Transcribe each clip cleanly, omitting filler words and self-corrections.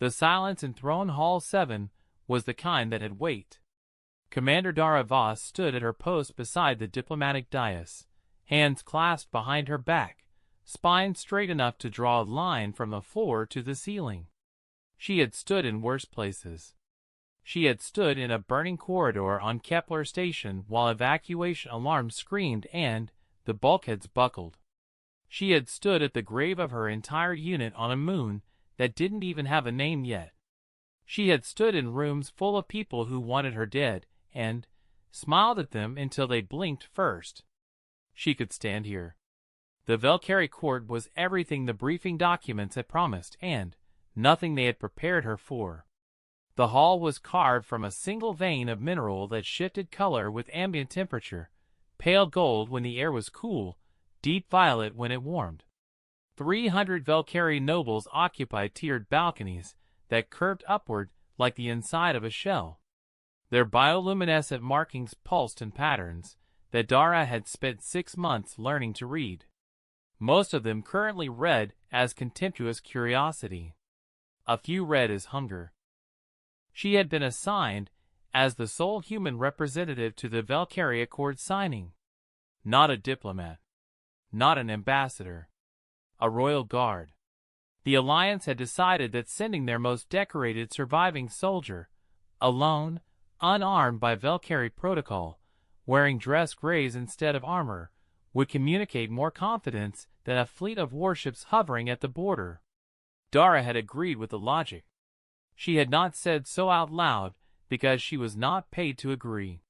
The silence in Throne Hall 7 was the kind that had weight. Commander Dara Voss stood at her post beside the diplomatic dais, hands clasped behind her back, spine straight enough to draw a line from the floor to the ceiling. She had stood in worse places. She had stood in a burning corridor on Kepler Station while evacuation alarms screamed and the bulkheads buckled. She had stood at the grave of her entire unit on a moon that didn't even have a name yet. She had stood in rooms full of people who wanted her dead and smiled at them until they blinked first. She could stand here. The Valkyrie court was everything the briefing documents had promised and nothing they had prepared her for. The hall was carved from a single vein of mineral that shifted color with ambient temperature, pale gold when the air was cool, deep violet when it warmed. 300 Valkyrie nobles occupied tiered balconies that curved upward like the inside of a shell. Their bioluminescent markings pulsed in patterns that Dara had spent 6 months learning to read. Most of them currently read as contemptuous curiosity. A few read as hunger. She had been assigned as the sole human representative to the Valkyrie Accord signing. Not a diplomat. Not an ambassador. A royal guard. The Alliance had decided that sending their most decorated surviving soldier, alone, unarmed by Valkyrie protocol, wearing dress grays instead of armor, would communicate more confidence than a fleet of warships hovering at the border. Dara had agreed with the logic. She had not said so out loud because she was not paid to agree.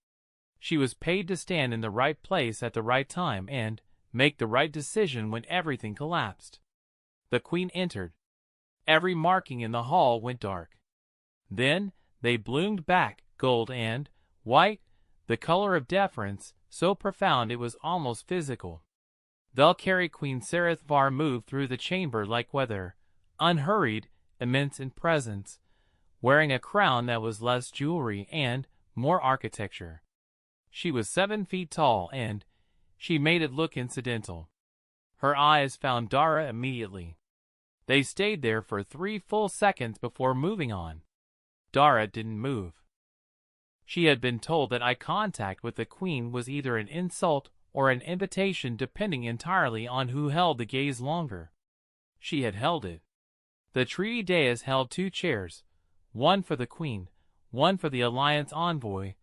She was paid to stand in the right place at the right time and make the right decision when everything collapsed. The Queen entered. Every marking in the hall went dark. Then they bloomed back, gold and white, the color of deference, so profound it was almost physical. Valkyrie Queen Sereth Var moved through the chamber like weather, unhurried, immense in presence, wearing a crown that was less jewelry and more architecture. She was 7 feet tall and she made it look incidental. Her eyes found Dara immediately. They stayed there for 3 full seconds before moving on. Dara didn't move. She had been told that eye contact with the Queen was either an insult or an invitation depending entirely on who held the gaze longer. She had held it. The treaty dais held 2 chairs, one for the Queen, one for the Alliance envoy,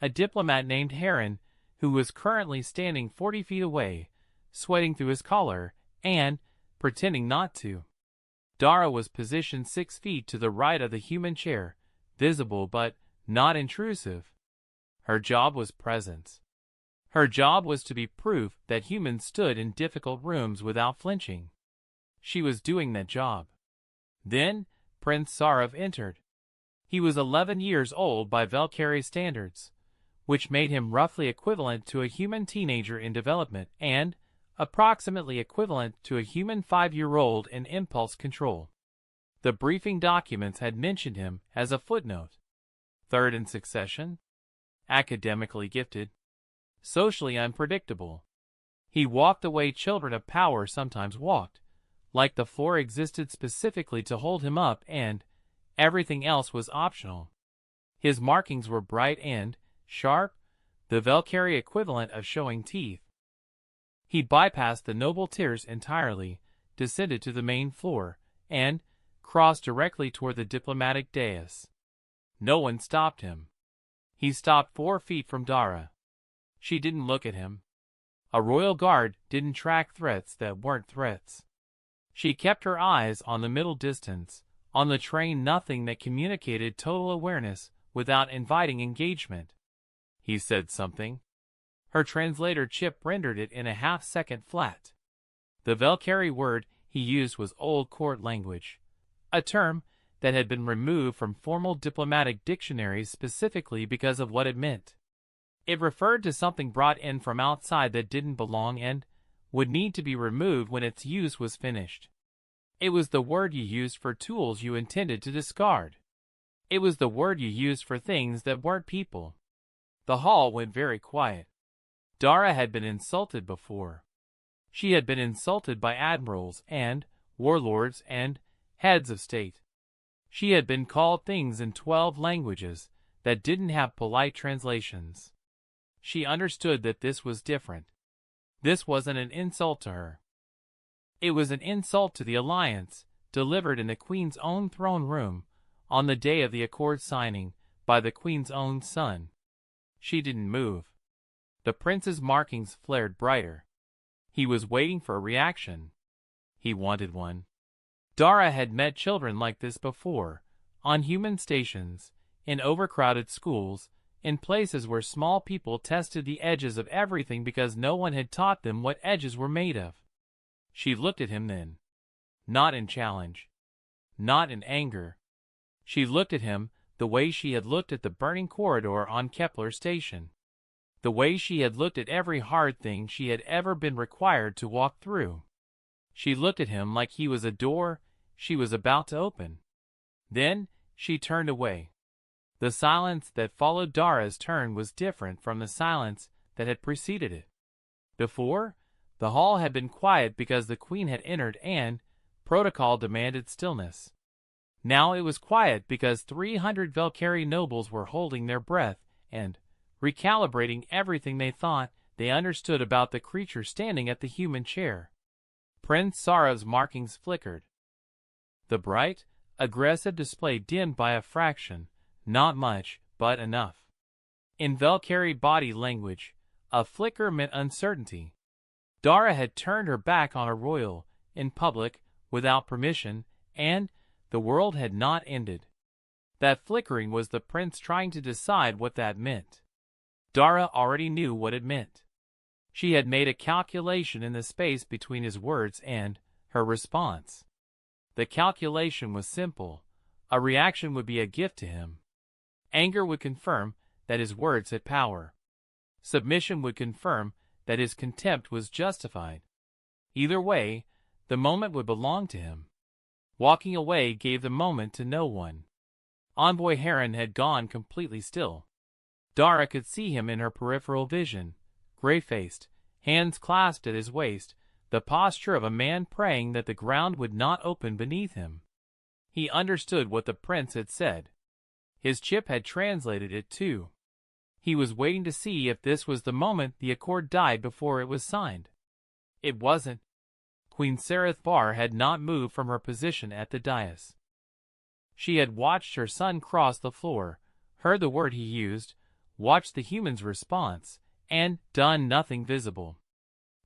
a diplomat named Heron, who was currently standing 40 feet away, sweating through his collar, and pretending not to. Dara was positioned 6 feet to the right of the human chair, visible but not intrusive. Her job was presence. Her job was to be proof that humans stood in difficult rooms without flinching. She was doing that job. Then Prince Sarov entered. He was 11 years old by Valkyrie standards, which made him roughly equivalent to a human teenager in development and approximately equivalent to a human 5-year-old in impulse control. The briefing documents had mentioned him as a footnote. 3rd in succession, academically gifted, socially unpredictable. He walked the way children of power sometimes walked, like the floor existed specifically to hold him up and everything else was optional. His markings were bright and sharp, the Valkyrie equivalent of showing teeth. He bypassed the noble tiers entirely, descended to the main floor, and crossed directly toward the diplomatic dais. No one stopped him. He stopped 4 feet from Dara. She didn't look at him. A royal guard didn't track threats that weren't threats. She kept her eyes on the middle distance, on the train, nothing that communicated total awareness without inviting engagement. He said something. Her translator chip rendered it in a half-second flat. The Valkyrie word he used was Old Court language, a term that had been removed from formal diplomatic dictionaries specifically because of what it meant. It referred to something brought in from outside that didn't belong and would need to be removed when its use was finished. It was the word you used for tools you intended to discard. It was the word you used for things that weren't people. The hall went very quiet. Dara had been insulted before. She had been insulted by admirals and warlords and heads of state. She had been called things in 12 languages that didn't have polite translations. She understood that this was different. This wasn't an insult to her. It was an insult to the Alliance, delivered in the Queen's own throne room, on the day of the Accord signing, by the Queen's own son. She didn't move. The prince's markings flared brighter. He was waiting for a reaction. He wanted one. Dara had met children like this before, on human stations, in overcrowded schools, in places where small people tested the edges of everything because no one had taught them what edges were made of. She looked at him then. Not in challenge. Not in anger. She looked at him the way she had looked at the burning corridor on Kepler Station. The way she had looked at every hard thing she had ever been required to walk through. She looked at him like he was a door she was about to open. Then she turned away. The silence that followed Dara's turn was different from the silence that had preceded it. Before, the hall had been quiet because the Queen had entered and protocol demanded stillness. Now it was quiet because 300 Valkyrie nobles were holding their breath and recalibrating everything they thought they understood about the creature standing at the human chair. Prince Sarah's markings flickered. The bright, aggressive display dimmed by a fraction, not much, but enough. In Valkyrie body language, a flicker meant uncertainty. Dara had turned her back on a royal, in public, without permission, and the world had not ended. That flickering was the prince trying to decide what that meant. Dara already knew what it meant. She had made a calculation in the space between his words and her response. The calculation was simple. A reaction would be a gift to him. Anger would confirm that his words had power. Submission would confirm that his contempt was justified. Either way, the moment would belong to him. Walking away gave the moment to no one. Envoy Heron had gone completely still. Dara could see him in her peripheral vision, gray-faced, hands clasped at his waist, the posture of a man praying that the ground would not open beneath him. He understood what the prince had said. His chip had translated it too. He was waiting to see if this was the moment the accord died before it was signed. It wasn't. Queen Sereth Bar had not moved from her position at the dais. She had watched her son cross the floor, heard the word he used, watched the human's response, and done nothing visible.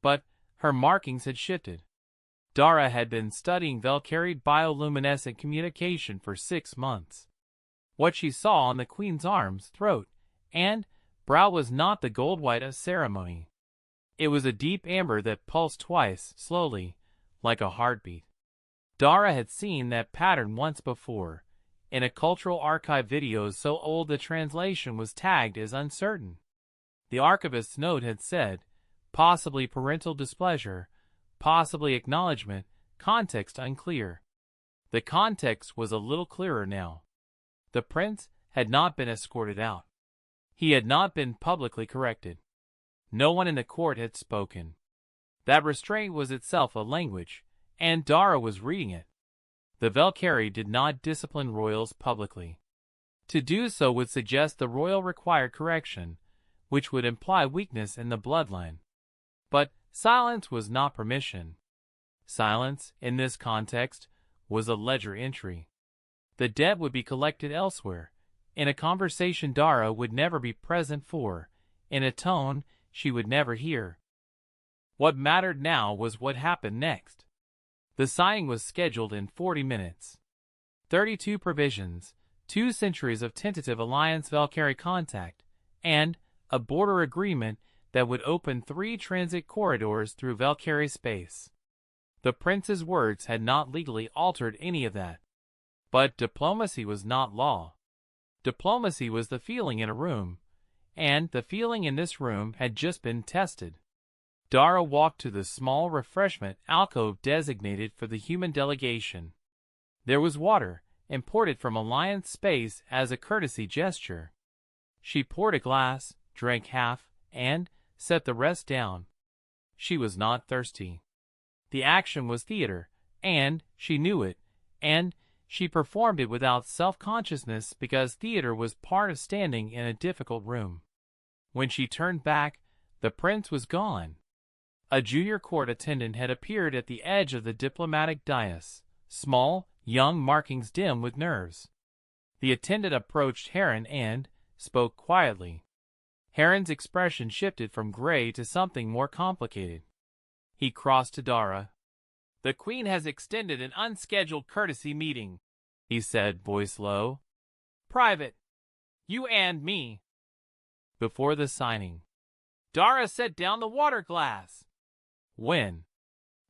But her markings had shifted. Dara had been studying Valkyrie bioluminescent communication for 6 months. What she saw on the Queen's arms, throat, and brow was not the gold white of ceremony. It was a deep amber that pulsed twice, slowly, like a heartbeat. Dara had seen that pattern once before, in a cultural archive video so old the translation was tagged as uncertain. The archivist's note had said, possibly parental displeasure, possibly acknowledgement, context unclear. The context was a little clearer now. The prince had not been escorted out. He had not been publicly corrected. No one in the court had spoken. That restraint was itself a language, and Dara was reading it. The Valkyrie did not discipline royals publicly. To do so would suggest the royal required correction, which would imply weakness in the bloodline. But silence was not permission. Silence, in this context, was a ledger entry. The debt would be collected elsewhere, in a conversation Dara would never be present for, in a tone she would never hear. What mattered now was what happened next. The signing was scheduled in 40 minutes. 32 provisions, 2 centuries of tentative Alliance Valkyrie contact, and a border agreement that would open 3 transit corridors through Valkyrie space. The prince's words had not legally altered any of that. But diplomacy was not law. Diplomacy was the feeling in a room, and the feeling in this room had just been tested. Dara walked to the small refreshment alcove designated for the human delegation. There was water, imported from Alliance space as a courtesy gesture. She poured a glass, drank half, and set the rest down. She was not thirsty. The action was theater, and she knew it, and She performed it without self-consciousness because theater was part of standing in a difficult room. When she turned back, the prince was gone. A junior court attendant had appeared at the edge of the diplomatic dais, small, young, markings dim with nerves. The attendant approached Heron and spoke quietly. Heron's expression shifted from gray to something more complicated. He crossed to Dara. "The Queen has extended an unscheduled courtesy meeting," he said, voice low. "Private. You and me." Before the signing, Dara set down the water glass. When?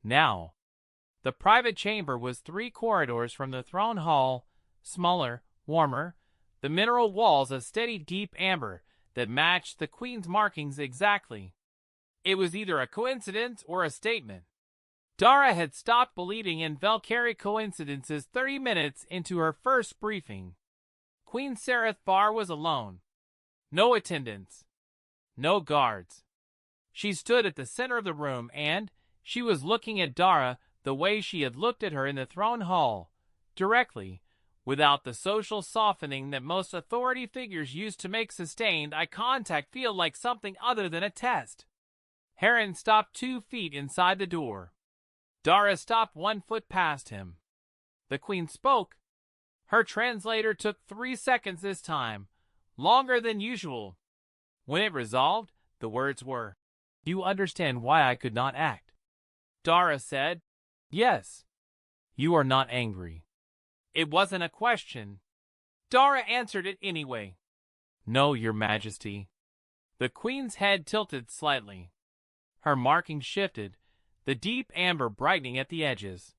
Now. The private chamber was 3 corridors from the throne hall, smaller, warmer, the mineral walls a steady deep amber that matched the Queen's markings exactly. It was either a coincidence or a statement. Dara had stopped believing in Valkyrie coincidences 30 minutes into her first briefing. Queen Sereth Bar was alone. No attendants. No guards. She stood at the center of the room and she was looking at Dara the way she had looked at her in the throne hall, directly, without the social softening that most authority figures use to make sustained eye contact feel like something other than a test. Heron stopped 2 feet inside the door. Dara stopped 1 foot past him. The Queen spoke. Her translator took 3 seconds this time, longer than usual. When it resolved, the words were, "You understand why I could not act?" Dara said, "Yes." "You are not angry?" It wasn't a question. Dara answered it anyway. "No, Your Majesty." The Queen's head tilted slightly. Her markings shifted, the deep amber brightening at the edges.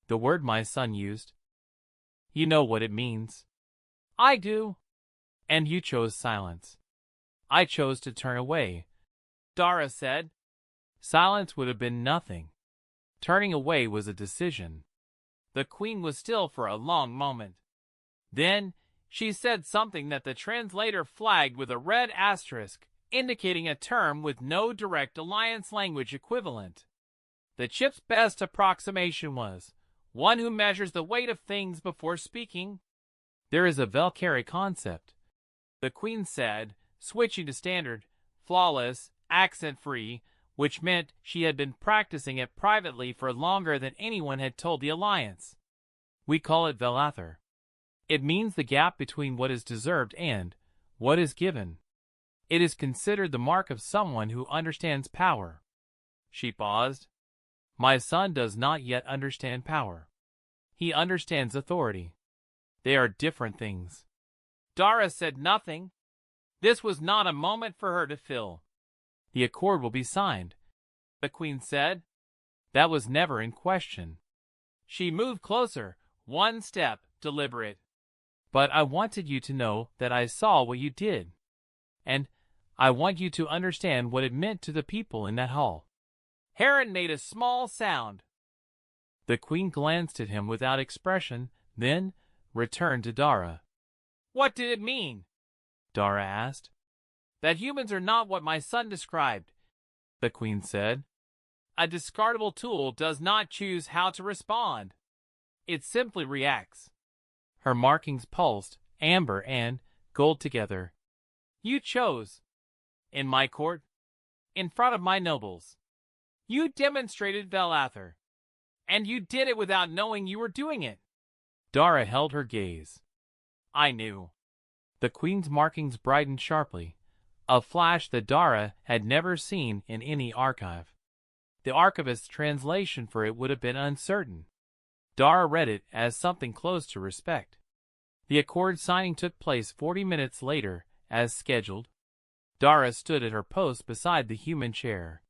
"The word my son used. You know what it means." "I do." "And you chose silence." "I chose to turn away," Dara said. Silence would have been nothing. Turning away was a decision. The Queen was still for a long moment. Then she said something that the translator flagged with a red asterisk, indicating a term with no direct alliance language equivalent. The chip's best approximation was one who measures the weight of things before speaking. "There is a Valkyrie concept," the Queen said, switching to standard, flawless, accent-free, which meant she had been practicing it privately for longer than anyone had told the Alliance. "We call it Velather. It means the gap between what is deserved and what is given. It is considered the mark of someone who understands power." She paused. "My son does not yet understand power. He understands authority. They are different things." Dara said nothing. This was not a moment for her to fill. "The accord will be signed," the Queen said. That was never in question. She moved closer, 1 step, deliberate. "But I wanted you to know that I saw what you did. And I want you to understand what it meant to the people in that hall." Heron made a small sound. The Queen glanced at him without expression, then returned to Dara. "What did it mean?" Dara asked. "That humans are not what my son described," the Queen said. "A discardable tool does not choose how to respond. It simply reacts." Her markings pulsed, amber and gold together. "You chose. In my court. In front of my nobles. You demonstrated Velather. And you did it without knowing you were doing it." Dara held her gaze. "I knew." The Queen's markings brightened sharply, a flash that Dara had never seen in any archive. The archivist's translation for it would have been uncertain. Dara read it as something close to respect. The accord signing took place 40 minutes later, as scheduled. Dara stood at her post beside the human chair.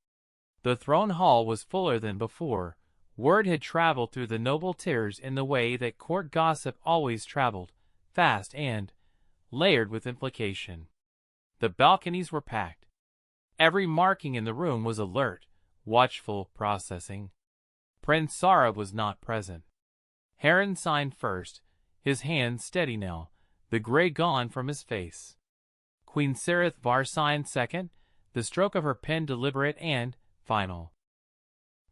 The throne hall was fuller than before. Word had traveled through the noble tiers in the way that court gossip always traveled, fast and layered with implication. The balconies were packed. Every marking in the room was alert, watchful, processing. Prince Sara was not present. Heron signed first, his hand steady now, the gray gone from his face. Queen Sereth Var signed second, the stroke of her pen deliberate and final.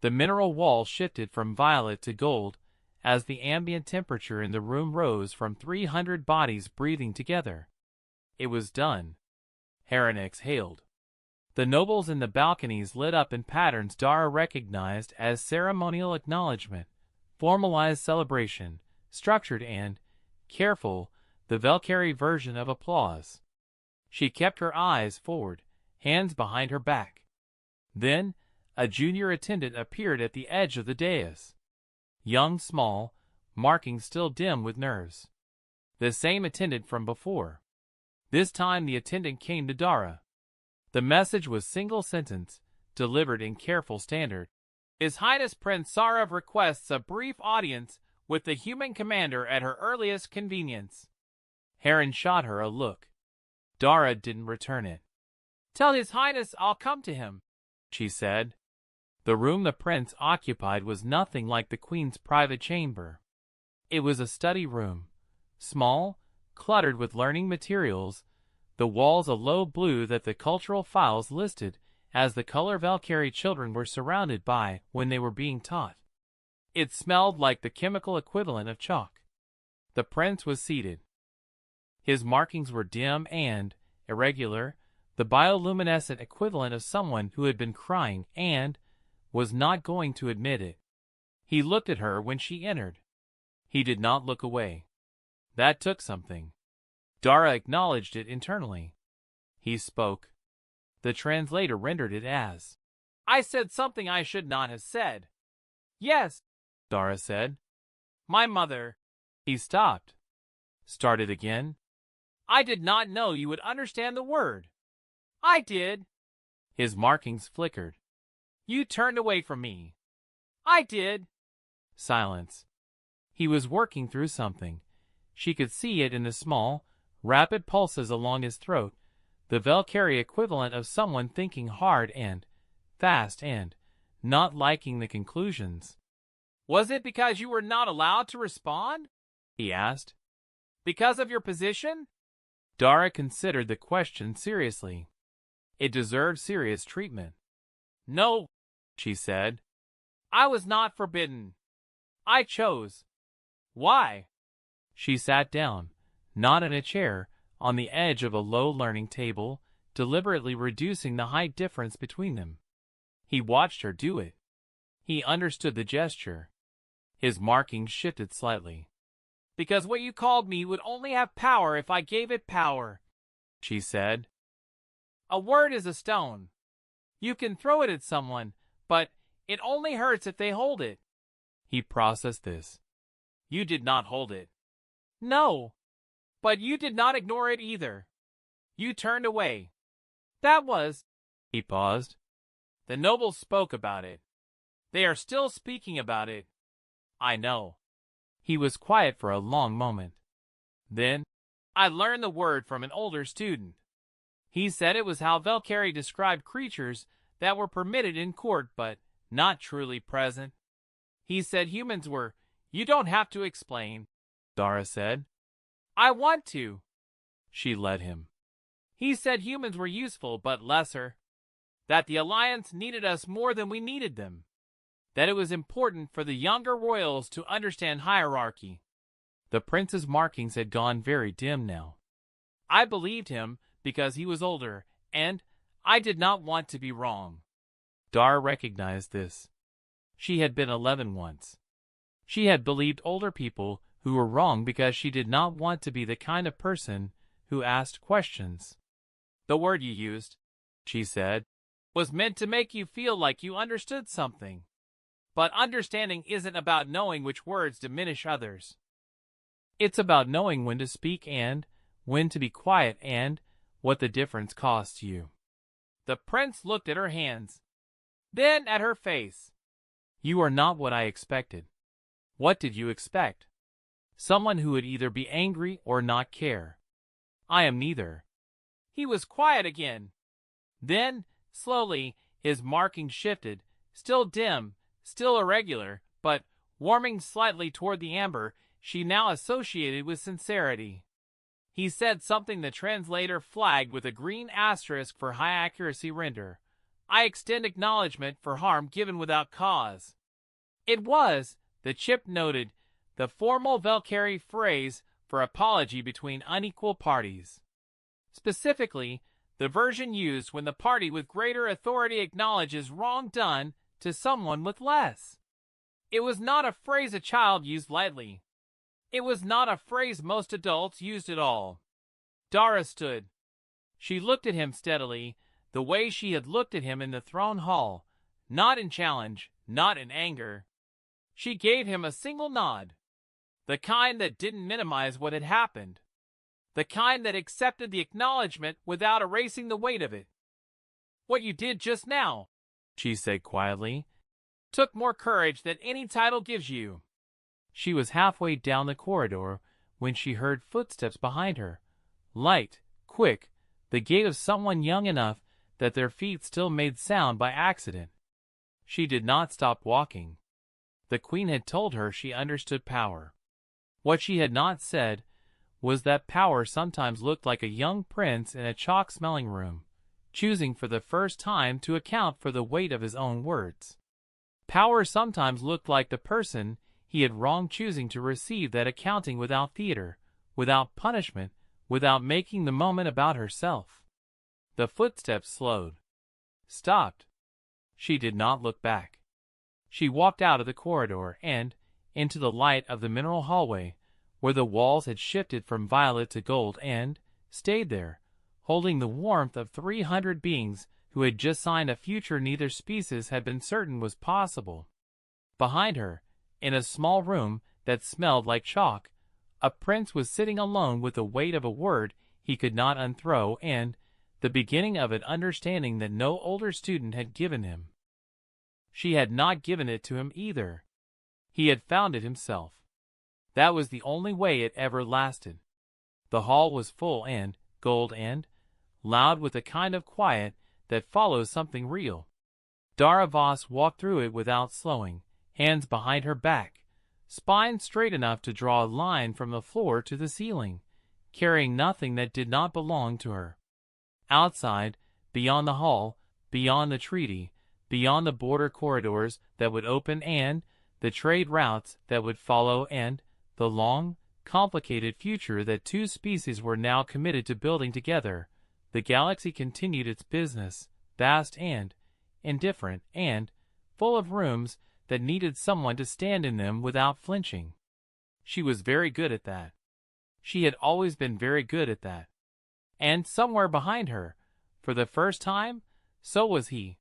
The mineral wall shifted from violet to gold as the ambient temperature in the room rose from 300 bodies breathing together. It was done. Heron exhaled. The nobles in the balconies lit up in patterns Dara recognized as ceremonial acknowledgement, formalized celebration, structured and careful, the Valkyrie version of applause. She kept her eyes forward, hands behind her back. Then, a junior attendant appeared at the edge of the dais. Young, small, markings still dim with nerves. The same attendant from before. This time the attendant came to Dara. The message was single sentence, delivered in careful standard. His Highness Prince Sarav requests a brief audience with the human commander at her earliest convenience. Heron shot her a look. Dara didn't return it. "Tell His Highness I'll come to him," she said. The room the prince occupied was nothing like the queen's private chamber. It was a study room, small, cluttered with learning materials, the walls a low blue that the cultural files listed as the color Valkyrie children were surrounded by when they were being taught. It smelled like the chemical equivalent of chalk. The prince was seated. His markings were dim and irregular, the bioluminescent equivalent of someone who had been crying and was not going to admit it. He looked at her when she entered. He did not look away. That took something. Dara acknowledged it internally. He spoke. The translator rendered it as, "I said something I should not have said." "Yes," Dara said. "My mother." He stopped. Started again. "I did not know you would understand the word." "I did." His markings flickered. "You turned away from me." "I did." Silence. He was working through something. She could see it in the small, rapid pulses along his throat, the Valkyrie equivalent of someone thinking hard and fast and not liking the conclusions. "Was it because you were not allowed to respond?" he asked. "Because of your position?" Dara considered the question seriously. It deserved serious treatment. "No," she said. "I was not forbidden. I chose." "Why?" She sat down, not in a chair, on the edge of a low learning table, deliberately reducing the height difference between them. He watched her do it. He understood the gesture. His markings shifted slightly. "Because what you called me would only have power if I gave it power," she said. "A word is a stone. You can throw it at someone, but it only hurts if they hold it." He processed this. "You did not hold it." "No, but you did not ignore it either. You turned away. That was—" He paused. "The nobles spoke about it. They are still speaking about it. I know." He was quiet for a long moment. Then, "I learned the word from an older student. He said it was how Valkyrie described creatures that were permitted in court but not truly present. He said humans were, you don't have to explain," Dara said. "I want to." She led him. "He said humans were useful but lesser. That the Alliance needed us more than we needed them. That it was important for the younger royals to understand hierarchy." The prince's markings had gone very dim now. "I believed him because he was older, and I did not want to be wrong." Dara recognized this. She had been 11 once. She had believed older people who were wrong because she did not want to be the kind of person who asked questions. "The word you used," she said, "was meant to make you feel like you understood something. But understanding isn't about knowing which words diminish others. It's about knowing when to speak and when to be quiet and what the difference costs you." The prince looked at her hands, then at her face. "You are not what I expected." "What did you expect?" "Someone who would either be angry or not care." "I am neither." He was quiet again. Then, slowly, his markings shifted, still dim, still irregular, but warming slightly toward the amber she now associated with sincerity. He said something the translator flagged with a green asterisk for high accuracy render. "I extend acknowledgement for harm given without cause." It was, the chip noted, the formal Valkyrie phrase for apology between unequal parties. Specifically, the version used when the party with greater authority acknowledges wrong done to someone with less. It was not a phrase a child used lightly. It was not a phrase most adults used at all. Dara stood. She looked at him steadily, the way she had looked at him in the throne hall, not in challenge, not in anger. She gave him a single nod, the kind that didn't minimize what had happened, the kind that accepted the acknowledgement without erasing the weight of it. "What you did just now," she said quietly, "took more courage than any title gives you." She was halfway down the corridor when she heard footsteps behind her. Light, quick, the gait of someone young enough that their feet still made sound by accident. She did not stop walking. The queen had told her she understood power. What she had not said was that power sometimes looked like a young prince in a chalk-smelling room, choosing for the first time to account for the weight of his own words. Power sometimes looked like the person he had wronged choosing to receive that accounting without theater, without punishment, without making the moment about herself. The footsteps slowed, stopped. She did not look back. She walked out of the corridor and into the light of the mineral hallway, where the walls had shifted from violet to gold, and stayed there, holding the warmth of 300 beings who had just signed a future neither species had been certain was possible. Behind her, in a small room that smelled like chalk, a prince was sitting alone with the weight of a word he could not unthrow and the beginning of an understanding that no older student had given him. She had not given it to him either. He had found it himself. That was the only way it ever lasted. The hall was full and gold and loud with the kind of quiet that follows something real. Dara Voss walked through it without slowing, hands behind her back, spine straight enough to draw a line from the floor to the ceiling, carrying nothing that did not belong to her. Outside, beyond the hall, beyond the treaty, beyond the border corridors that would open and the trade routes that would follow and the long, complicated future that two species were now committed to building together, the galaxy continued its business, vast and indifferent and full of rooms that needed someone to stand in them without flinching. She was very good at that. She had always been very good at that. And somewhere behind her, for the first time, so was he.